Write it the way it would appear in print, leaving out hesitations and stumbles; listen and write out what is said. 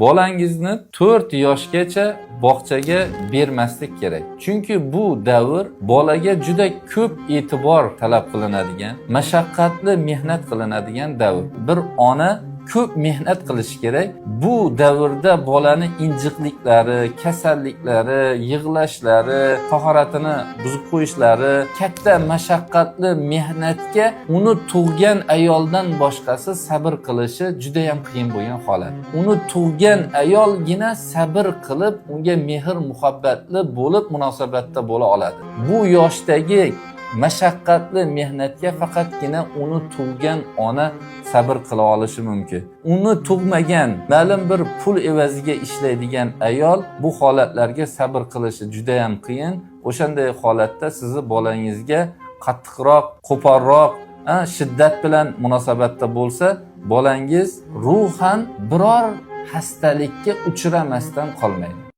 Bolangizni 4 yoshgacha bog'chaga bermaslik kerak. Chunki bu davr bolaga juda ko'p e'tibor talab qilinadigan, mashaqqatli mehnat qilinadigan davr. Bir ona ko'p mehnat qilish kerak. Bu davrda bolani injiqliklari, kasalliklari, yig'lashlari, tahoratini buzib qo'yishlari, katta mashaqqatli mehnatga uni tug'gan ayoldan boshqasi sabr qilishi juda ham qiyin bo'lgan holat. Uni tug'gan ayolgina sabr qilib, unga mehr muhabbatli bo'lib munosabatda bo'la oladi. Bu yoshdagi mashaqqatli mehnatga faqatgina uni tug'gan ona sabr qila olishi mumkin. Uni tug'magan, ma'lum bir pul evaziga ishlaydigan ayol bu holatlarga sabr qilishi juda ham qiyin. O'shanday holatda sizni bolangizga qattiqroq, qo'polroq, shiddat bilan munosabatda bo'lsa, bolangiz ruhan biror xastalikka uchramasdan qolmaydi.